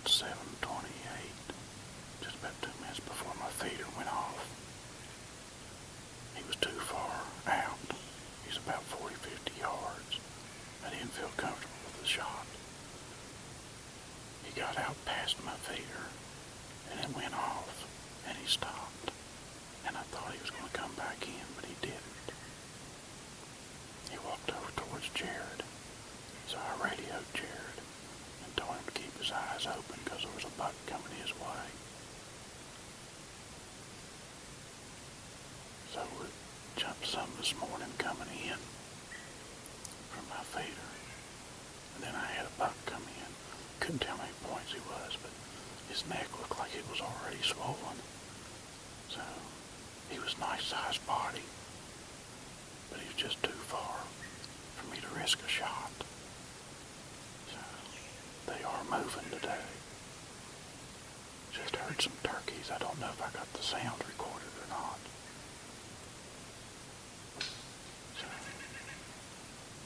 about 7:28, just about 2 minutes before my feeder went off. He was too far out. He's about 40, 50 yards. I didn't feel comfortable with the shot. He got out past my feeder, and it went off, and he stopped. And I thought he was going to come back in, but he didn't. He walked over towards Jared. So I radioed Jared and told him to keep his eyes open because there was a buck coming his way. So we jumped some this morning coming in from my feeder. And then I had a buck come in. Couldn't tell how many points he was, but his neck looked like it was already swollen. So he was nice sized body, but he was just too far for me to risk a shot. They are moving today. Just heard some turkeys. I don't know if I got the sound recorded or not. So,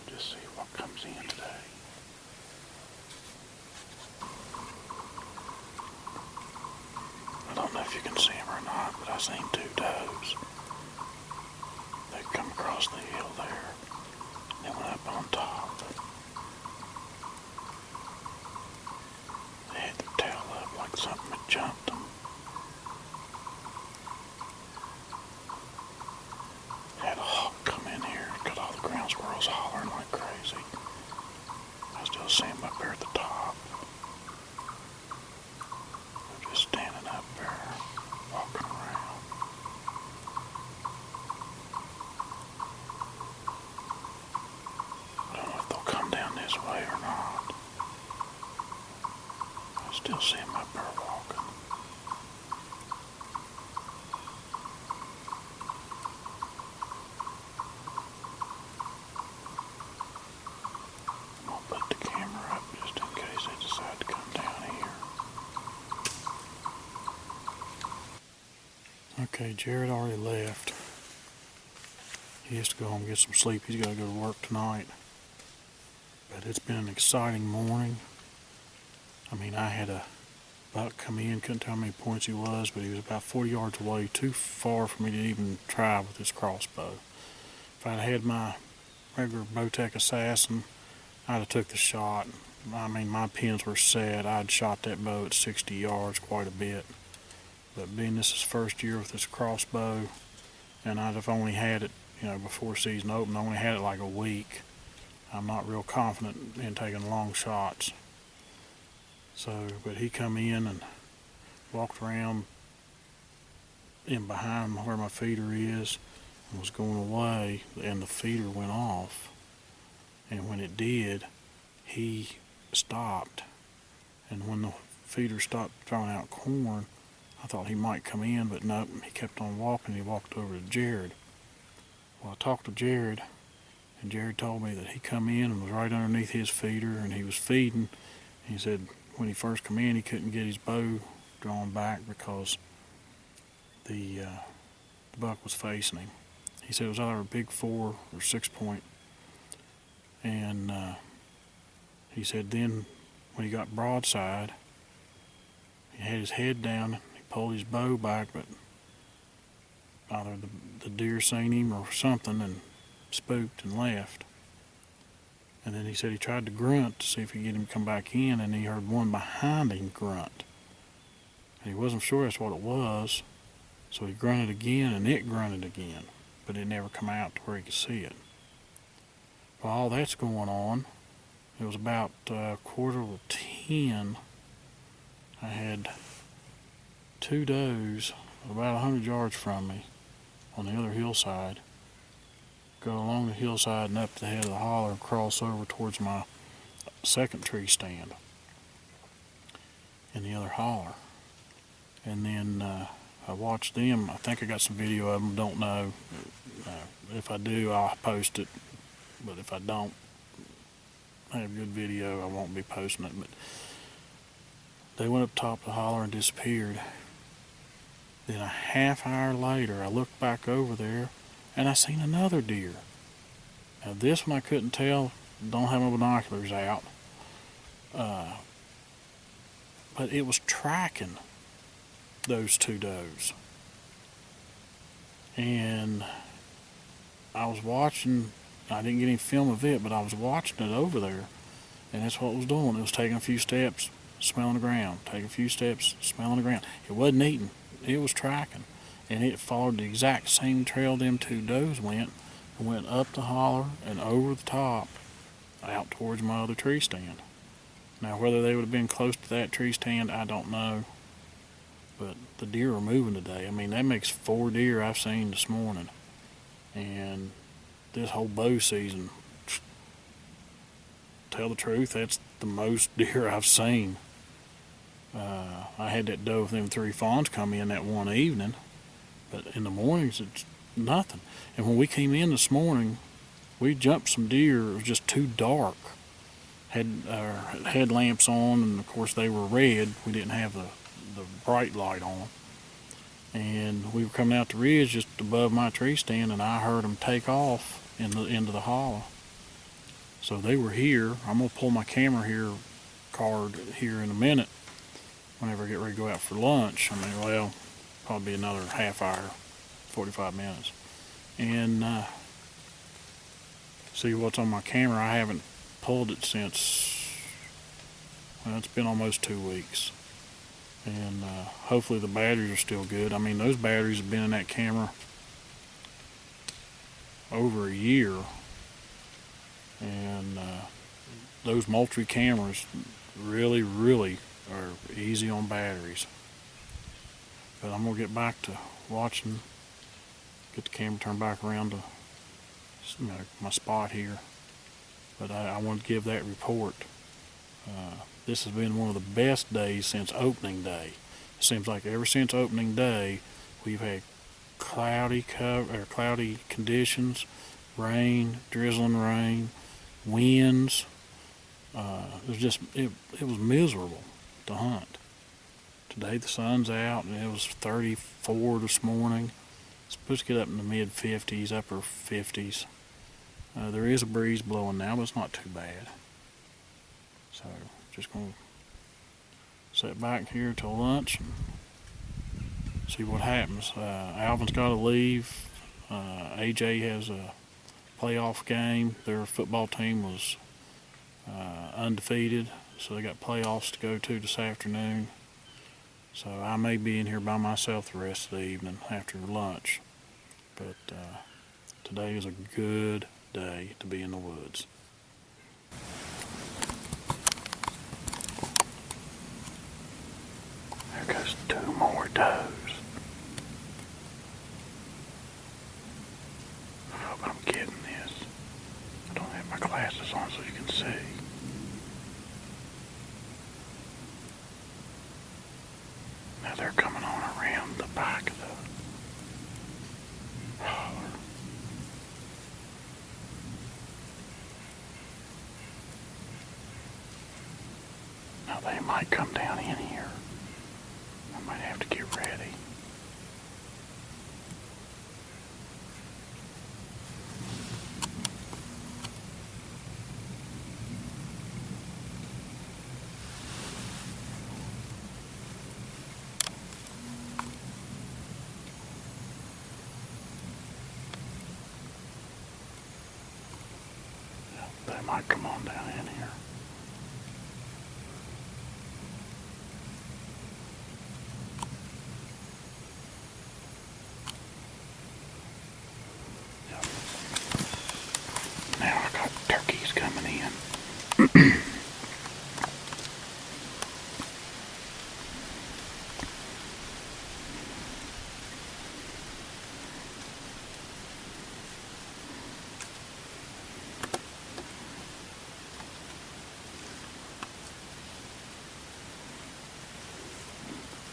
we'll just see what comes in today. I don't know if you can see them or not, but I seen 2 does. They come across the hill there, and then went up on top. Something had jumped them. Had a hawk come in here, got all the ground squirrels hollering like crazy. I still see them up there at the top. They're just standing up there, walking around. I don't know if they'll come down this way or not. I still see him up there walking. I'm going to put the camera up just in case they decide to come down here. Okay, Jared already left. He has to go home and get some sleep. He's got to go to work tonight. But it's been an exciting morning. I mean, I had a buck come in, couldn't tell how many points he was, but he was about 40 yards away, too far for me to even try with this crossbow. If I'd had my regular Bowtech Assassin, I'd have took the shot. I mean, my pins were set. I'd shot that bow at 60 yards quite a bit. But being this is first year with this crossbow, and I'd have only had it, before season opened, I only had it like a week. I'm not real confident in taking long shots. So, but he come in and walked around in behind where my feeder is and was going away, and the feeder went off. And when it did, he stopped. And when the feeder stopped throwing out corn, I thought he might come in, but nope, he kept on walking. He walked over to Jared. Well, I talked to Jared, and Jared told me that he come in and was right underneath his feeder, and he was feeding. He said when he first come in, he couldn't get his bow drawn back because the buck was facing him. He said it was either a big 4 or 6 point, and he said then when he got broadside, he had his head down, he pulled his bow back, but either the deer seen him or something and spooked and left. And then he said he tried to grunt to see if he could get him to come back in, and he heard one behind him grunt. And he wasn't sure that's what it was, so he grunted again, and it grunted again, but it never come out to where he could see it. While all that's going on, it was about 9:45. I had 2 does about 100 yards from me on the other hillside go along the hillside and up the head of the holler and cross over towards my second tree stand in the other holler. And then I watched them. I think I got some video of them, don't know. If I do, I'll post it, but if I don't have good video, I won't be posting it. But they went up top of the holler and disappeared. Then a half hour later, I looked back over there and I seen another deer. Now this one I couldn't tell, don't have my binoculars out. but it was tracking those two does. And I was watching, I didn't get any film of it, but I was watching it over there, and that's what it was doing. It was taking a few steps, smelling the ground, taking a few steps, smelling the ground. It wasn't eating, it was tracking. And it followed the exact same trail them two does went, and went up the holler and over the top out towards my other tree stand. Now, whether they would have been close to that tree stand, I don't know. But the deer are moving today. I mean, that makes 4 deer I've seen this morning. And this whole bow season, tell the truth, that's the most deer I've seen. I had that doe with them 3 fawns come in that one evening, but in the mornings it's nothing. And when we came in this morning, we jumped some deer. It was just too dark. Had our headlamps on, and of course they were red. We didn't have the bright light on. And we were coming out the ridge just above my tree stand, and I heard them take off into the hollow. So they were here. I'm gonna pull my camera here card here in a minute whenever I get ready to go out for lunch. I mean, well, probably another half hour, 45 minutes. And see what's on my camera. I haven't pulled it since, well, it's been almost 2 weeks. And hopefully the batteries are still good. I mean, those batteries have been in that camera over a year. And those Moultrie cameras really, really are easy on batteries. But I'm gonna get back to watching, get the camera turned back around to my spot here. But I want to give that report. This has been one of the best days since opening day. It seems like ever since opening day, we've had cloudy conditions, rain, drizzling rain, winds. It was miserable to hunt. Today the sun's out, and it was 34 this morning. It's supposed to get up in the mid 50s, upper 50s. There is a breeze blowing now, but it's not too bad. So just gonna sit back here till lunch and see what happens. Alvin's got to leave. AJ has a playoff game. Their football team was undefeated, so they got playoffs to go to this afternoon. So I may be in here by myself the rest of the evening after lunch. But today is a good day to be in the woods. There goes 2 more does. I hope I'm getting this. I don't have my glasses on so you can see. Now they're coming on around the back of the holler. Now they might come down in here. I might have to get ready. They might come on down in here. Now I got turkeys coming in.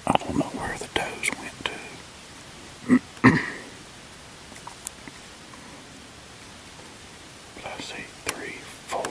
I don't know where the does went to. But I see 3, 4.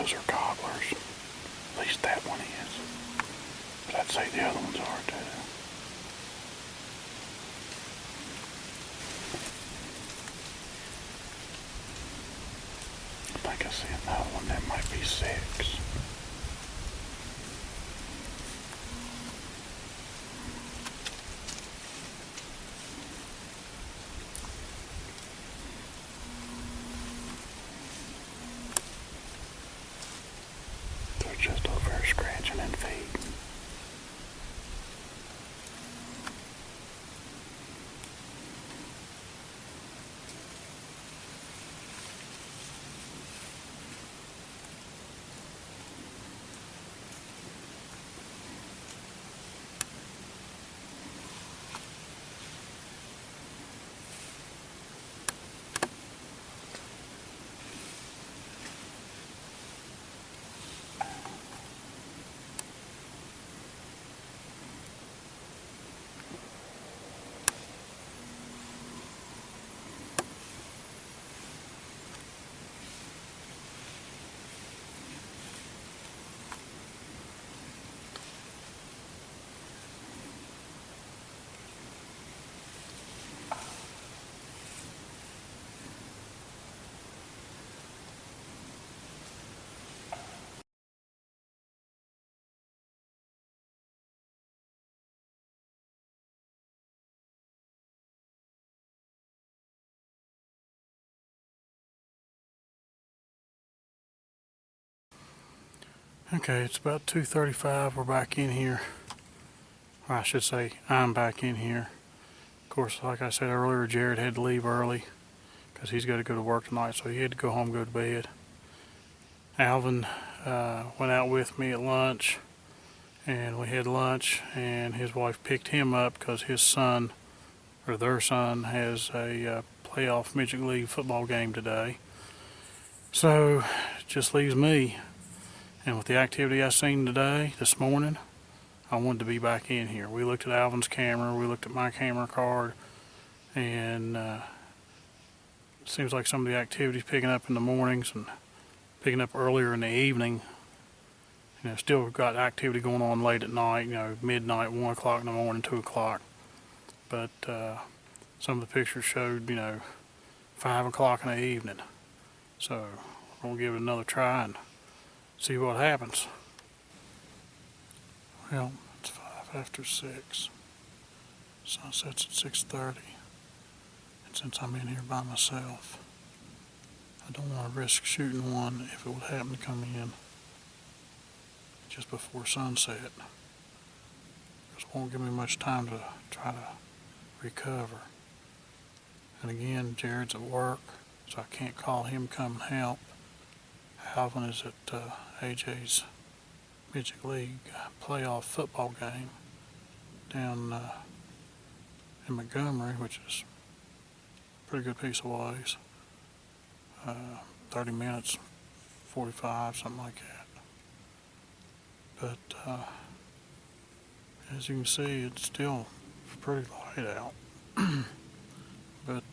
those are gobblers. At least that one is. But I'd say the other ones are too. I think I see another one. That might be 6. They're just over here scratching and feeding. Okay, it's about 2:35. We're back in here. Or I should say, I'm back in here. Of course, like I said earlier, Jared had to leave early because he's got to go to work tonight, so he had to go home and go to bed. Alvin went out with me at lunch, and we had lunch, and his wife picked him up because his son, or their son, has a playoff Midget League football game today. So, it just leaves me. And with the activity I seen today, this morning, I wanted to be back in here. We looked at Alvin's camera, we looked at my camera card, and it seems like some of the activity's picking up in the mornings and picking up earlier in the evening. You know, still got activity going on late at night, you know, midnight, 1 o'clock in the morning, 2 o'clock. But some of the pictures showed, you know, 5 o'clock in the evening. So we're going to give it another try and see what happens. Well, it's 5 after 6. Sunset's at 6:30. And since I'm in here by myself, I don't want to risk shooting one if it would happen to come in just before sunset. Because it won't give me much time to try to recover. And again, Jared's at work, so I can't call him come and help. Alvin is at AJ's Midget League playoff football game down in Montgomery, which is a pretty good piece of ways. 30 minutes, 45, something like that. But as you can see, it's still pretty light out. But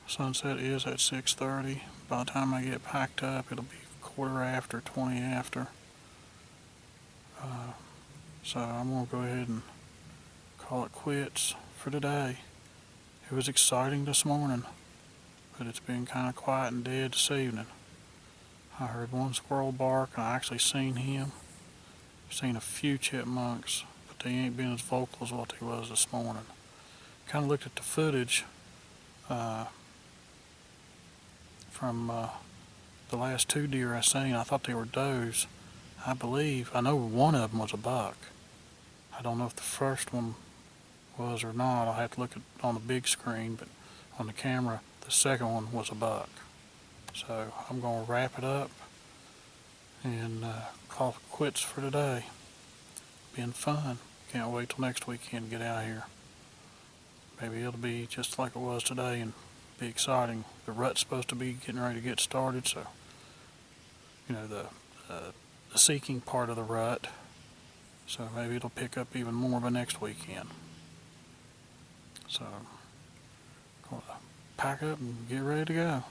sunset is at 6:30. By the time I get packed up, it'll be 1/4 after, 20 after. So I'm going to go ahead and call it quits for today. It was exciting this morning, but it's been kind of quiet and dead this evening. I heard one squirrel bark, and I actually seen him. I've seen a few chipmunks, but they ain't been as vocal as what they was this morning. Kind of looked at the footage from the last 2 deer I seen. I thought they were does. I know one of them was a buck. I don't know if the first one was or not. I'll have to look at on the big screen, but on the camera, the second one was a buck. So I'm going to wrap it up and call it quits for today. Been fun. Can't wait till next weekend to get out here. Maybe it'll be just like it was today and be exciting. The rut's supposed to be getting ready to get started, so you know the seeking part of the rut. So maybe it'll pick up even more by next weekend. So, I'm going to pack up and get ready to go.